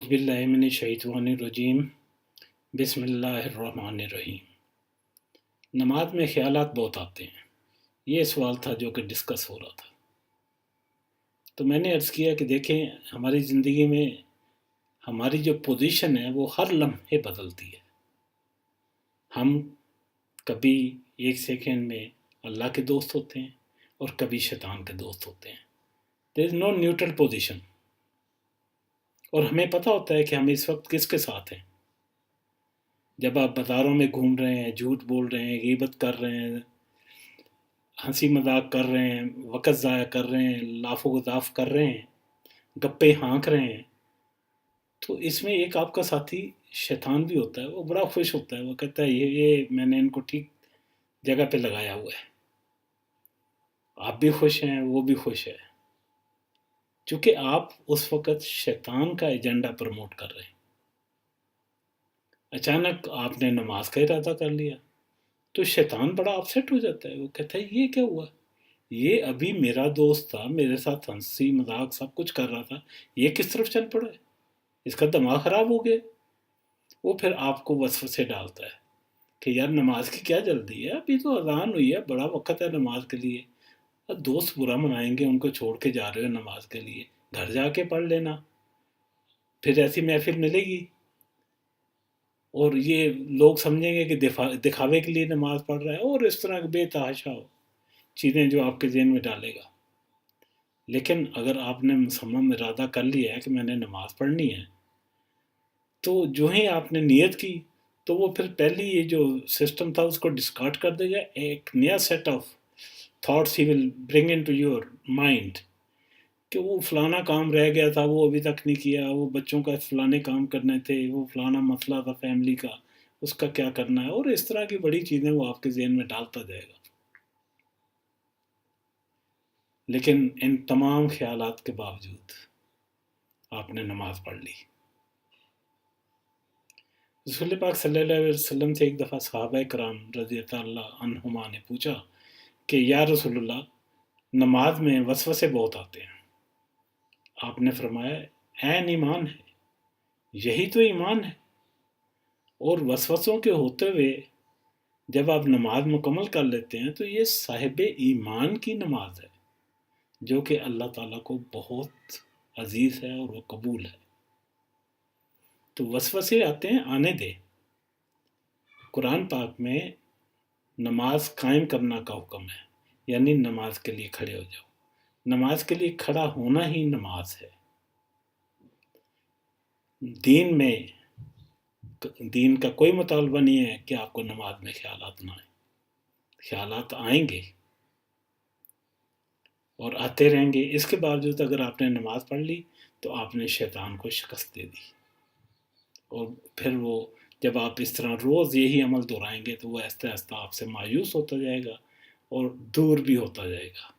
बिल्लाहिमिनश्शैतानिर्रजीम बिस्मिल्लाहिर्रहमानिर्रहीम। नमाज में ख्यालात बहुत आते हैं। ये सवाल था जो कि डिस्कस हो रहा था। तो मैंने अर्ज़ किया कि देखें, हमारी ज़िंदगी में हमारी जो पोजीशन है वो हर लम्हे बदलती है। हम कभी एक सेकंड में अल्लाह के दोस्त होते हैं और कभी शैतान के दोस्त होते हैं। There is no neutral position. और हमें पता होता है कि हम इस वक्त किसके साथ हैं। जब आप बाज़ारों में घूम रहे हैं, झूठ बोल रहे हैं, ग़ीबत कर रहे हैं, हंसी मजाक कर रहे हैं, वक़्त ज़ाया कर रहे हैं, लाफ़ो गुज़ाफ़ कर रहे हैं, गप्पे हाँक रहे हैं, तो इसमें एक आपका साथी शैतान भी होता है। वो बड़ा खुश होता है। वो कहता है ये मैंने इनको ठीक जगह पे लगाया हुआ है। आप भी खुश हैं, वो भी खुश है, क्योंकि आप उस वक़्त शैतान का एजेंडा प्रमोट कर रहे हैं। अचानक आपने नमाज का इरादा कर लिया तो शैतान बड़ा अपसेट हो जाता है। वो कहता है ये क्या हुआ, ये अभी मेरा दोस्त था, मेरे साथ हंसी मजाक सब कुछ कर रहा था, ये किस तरफ चल पड़ा है, इसका दिमाग खराब हो गया। वो फिर आपको वसवसे डालता है कि यार नमाज की क्या जल्दी है, अभी तो अजान हुई है, बड़ा वक्त है नमाज के लिए। अब दोस्त बुरा मनाएंगे, उनको छोड़ के जा रहे हो नमाज के लिए, घर जाके पढ़ लेना, फिर ऐसी महफिल मिलेगी और ये लोग समझेंगे कि दिखावे के लिए नमाज पढ़ रहा है, और इस तरह की बेतहाशा चीज़ें जो आपके ज़हन में डालेगा। लेकिन अगर आपने मुसम्मम इरादा कर लिया है कि मैंने नमाज पढ़नी है, तो जो ही आपने नियत की तो वो फिर पहले ये जो सिस्टम था उसको डिस्कार्ड कर देगा। एक नया set of thoughts he will bring in to your mind कि वो फलाना काम रह गया था, वो अभी तक नहीं किया, वो बच्चों का फलाने काम करने थे, वो फलाना मसला था फैमिली का, उसका क्या करना है, और इस तरह की बड़ी चीज़ें वो आपके ज़हन में डालता जाएगा। लेकिन इन तमाम ख्यालात के बावजूद आपने नमाज पढ़ ली। रसूल पाक सल्लल्लाहु अलैहि वसल्लम से एक दफ़ा सहाबा कराम रज़ियल्लाहु अन्हुमा ने पूछा कि या रसूलल्लाह, नमाज में वसवसे बहुत आते हैं। आपने फरमाया ऐन ईमान है, यही तो ईमान है। और वसवसों के होते हुए जब आप नमाज मुकम्मल कर लेते हैं तो ये साहिब ईमान की नमाज है, जो कि अल्लाह ताला को बहुत अजीज़ है और वो कबूल है। तो वसवसे आते हैं, आने दे। कुरान पाक में नमाज कायम करना का हुक्म है, यानी नमाज के लिए खड़े हो जाओ। नमाज के लिए खड़ा होना ही नमाज है। दीन का कोई मुतालबा नहीं है कि आपको नमाज में ख्यालात ना आए। ख्यालात आएंगे और आते रहेंगे। इसके बावजूद अगर आपने नमाज पढ़ ली तो आपने शैतान को शिकस्त दे दी। और फिर वो जब आप इस तरह रोज़ यही अमल दोहराएंगे तो वो आहिस्ता आहिस्ता आपसे मायूस होता जाएगा और दूर भी होता जाएगा।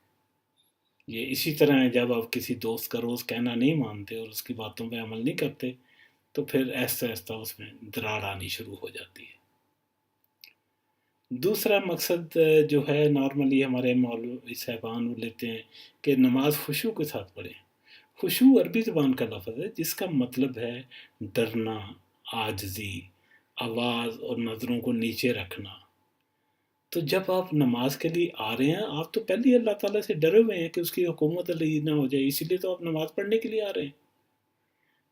ये इसी तरह है, जब आप किसी दोस्त का रोज़ कहना नहीं मानते और उसकी बातों पे अमल नहीं करते तो फिर आहिस्ता आहिस्ता उसमें दरार आनी शुरू हो जाती है। दूसरा मकसद जो है, नॉर्मली हमारे मौलवी साहबान वो लेते हैं कि नमाज खुशू के साथ पढ़ें। खुशू अरबी ज़बान का लफ्ज़ है जिसका मतलब है डरना, आजिज़ी, आवाज़ और नज़रों को नीचे रखना। तो जब आप नमाज के लिए आ रहे हैं, आप तो पहले ही अल्लाह ताला से डरे हुए हैं कि उसकी हुकूमत अली ना हो जाए, इसीलिए तो आप नमाज पढ़ने के लिए आ रहे हैं।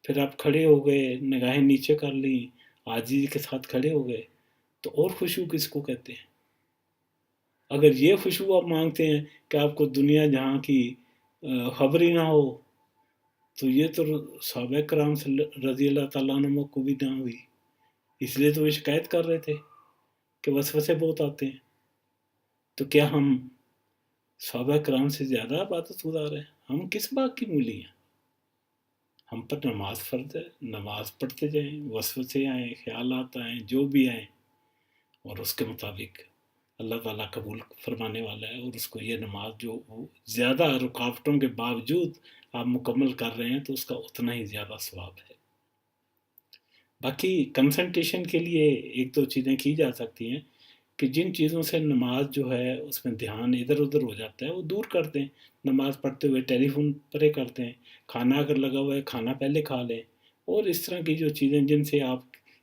फिर आप खड़े हो गए, निगाहें नीचे कर ली, आजिज़ी के साथ खड़े हो गए, तो और खुशू किसको कहते हैं। अगर ये खुशबू आप मांगते हैं कि आपको दुनिया जहाँ की खबर ही ना हो, तो ये तो सहाबा कराम रज़ी अल्लाह तआला अन्हुम को भी ना हुई। इसलिए तो वे शिकायत कर रहे थे कि वसवसे बहुत आते हैं। तो क्या हम सहाबा कराम से ज़्यादा इबादतगुज़ार हैं? हम किस बात की मूली हैं? हम पर नमाज फ़र्ज़ है, नमाज पढ़ते जाएँ, वसवसे आएँ, ख़्यालात आएँ, जो भी आएँ, और उसके मुताबिक अल्लाह ताला कबूल फरमाने वाला है। और उसको ये नमाज जो ज़्यादा रुकावटों के बावजूद आप मुकम्मल कर रहे हैं तो उसका उतना ही ज़्यादा सवाब है। बाकी कंसंट्रेशन के लिए एक दो चीज़ें की जा सकती हैं कि जिन चीज़ों से नमाज जो है उसमें ध्यान इधर उधर हो जाता है वो दूर कर दें। नमाज पढ़ते हुए टेलीफोन परे करते हैं, खाना अगर लगा हुआ है खाना पहले खा लें, اور اس طرح کی جو چیزیں جن سے آپ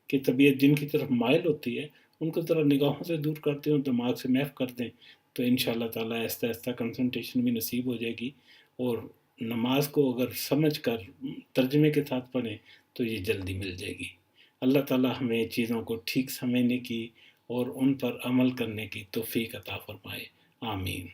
کی طبیعت جن کی طرف مائل ہوتی ہے ان کو ذرا نگاہوں سے دور کرتے ہوں، دماغ سے محو کر دیں، تو انشاءاللہ تعالیٰ آہستہ آہستہ کنسنٹریشن بھی نصیب ہو جائے گی، اور نماز کو اگر سمجھ کر ترجمے کے ساتھ پڑھیں تو یہ جلدی مل جائے گی۔ اللہ تعالیٰ ہمیں چیزوں کو ٹھیک سمجھنے کی اور ان پر عمل کرنے کی توفیق عطا فرمائے، آمین۔